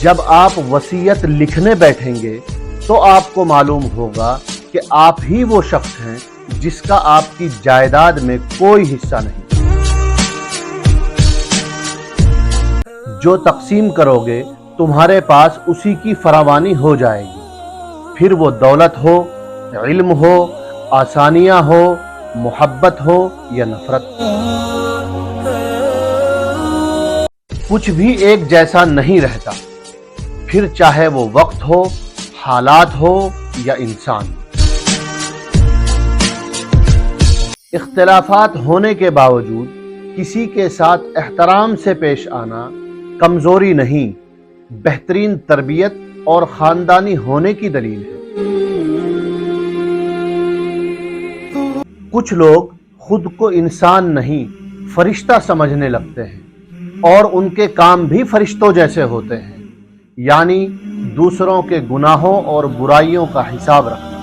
جب آپ وصیت لکھنے بیٹھیں گے تو آپ کو معلوم ہوگا کہ آپ ہی وہ شخص ہیں جس کا آپ کی جائیداد میں کوئی حصہ نہیں۔ جو تقسیم کرو گے تمہارے پاس اسی کی فراوانی ہو جائے گی، پھر وہ دولت ہو، علم ہو، آسانیاں ہو، محبت ہو یا نفرت۔ کچھ بھی ایک جیسا نہیں رہتا، پھر چاہے وہ وقت ہو، حالات ہو یا انسان۔ اختلافات ہونے کے باوجود کسی کے ساتھ احترام سے پیش آنا کمزوری نہیں، بہترین تربیت اور خاندانی ہونے کی دلیل ہے۔ کچھ لوگ خود کو انسان نہیں فرشتہ سمجھنے لگتے ہیں اور ان کے کام بھی فرشتوں جیسے ہوتے ہیں، یعنی دوسروں کے گناہوں اور برائیوں کا حساب رکھنا۔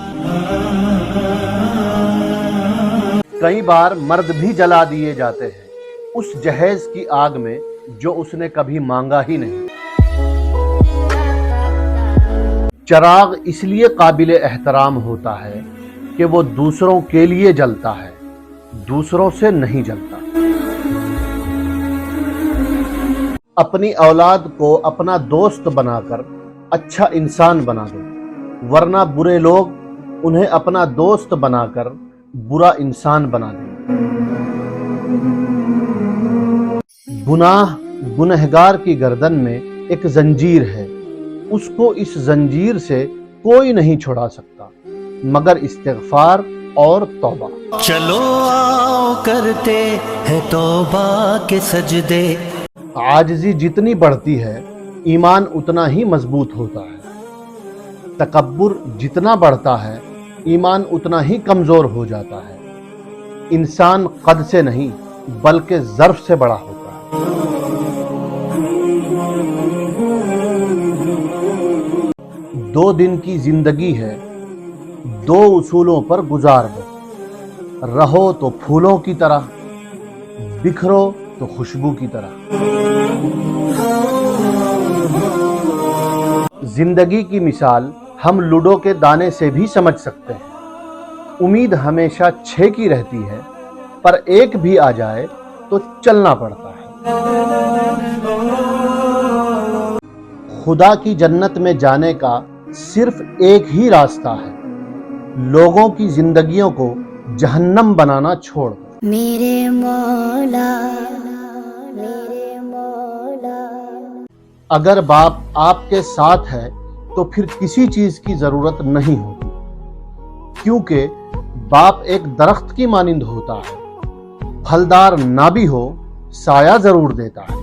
کئی بار مرد بھی جلا دیے جاتے ہیں اس جہیز کی آگ میں جو اس نے کبھی مانگا ہی نہیں۔ چراغ اس لیے قابل احترام ہوتا ہے کہ وہ دوسروں کے لیے جلتا ہے، دوسروں سے نہیں جلتا۔ اپنی اولاد کو اپنا دوست بنا کر اچھا انسان بنا دو، ورنہ برے لوگ انہیں اپنا دوست بنا کر برا انسان بنا دیں۔ گناہ گنہگار کی گردن میں ایک زنجیر ہے، اس کو اس زنجیر سے کوئی نہیں چھڑا سکتا مگر استغفار اور توبہ۔ چلو آؤ کرتے ہیں توبہ کے سجدے۔ عاجزی جتنی بڑھتی ہے ایمان اتنا ہی مضبوط ہوتا ہے، تکبر جتنا بڑھتا ہے ایمان اتنا ہی کمزور ہو جاتا ہے۔ انسان قد سے نہیں بلکہ ظرف سے بڑا ہوتا ہے۔ 2 دن کی زندگی ہے، 2 اصولوں پر گزار دو، رہو تو پھولوں کی طرح، بکھرو تو خوشبو کی طرح۔ زندگی کی مثال ہم لوڈو کے دانے سے بھی سمجھ سکتے ہیں۔ امید ہمیشہ 6 کی رہتی ہے، پر 1 بھی آ جائے تو چلنا پڑتا ہے۔ خدا کی جنت میں جانے کا صرف ایک ہی راستہ ہے، لوگوں کی زندگیوں کو جہنم بنانا چھوڑ دو۔ میرے مولا، میرے مولا۔ اگر باپ آپ کے ساتھ ہے تو پھر کسی چیز کی ضرورت نہیں ہوتی، کیونکہ باپ ایک درخت کی مانند ہوتا ہے، پھلدار نہ بھی ہو سایہ ضرور دیتا ہے۔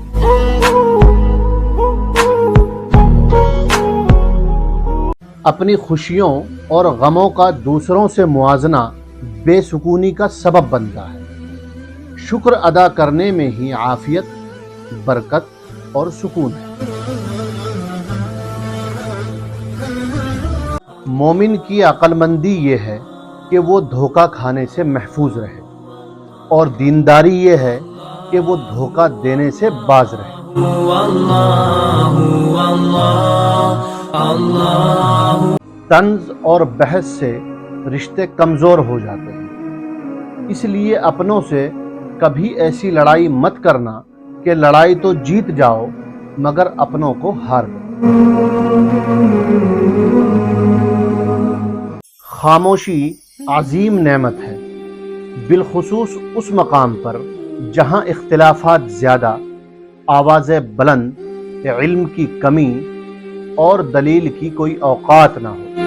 اپنی خوشیوں اور غموں کا دوسروں سے موازنہ بے سکونی کا سبب بنتا ہے۔ شکر ادا کرنے میں ہی عافیت، برکت اور سکون ہے۔ مومن کی عقل مندی یہ ہے کہ وہ دھوکہ کھانے سے محفوظ رہے، اور دینداری یہ ہے کہ وہ دھوکہ دینے سے باز رہے۔ طنز اور بحث سے رشتے کمزور ہو جاتے ہیں، اس لیے اپنوں سے کبھی ایسی لڑائی مت کرنا کہ لڑائی تو جیت جاؤ مگر اپنوں کو ہار دو۔ خاموشی عظیم نعمت ہے، بالخصوص اس مقام پر جہاں اختلافات زیادہ، آوازیں بلند، علم کی کمی اور دلیل کی کوئی اوقات نہ ہو۔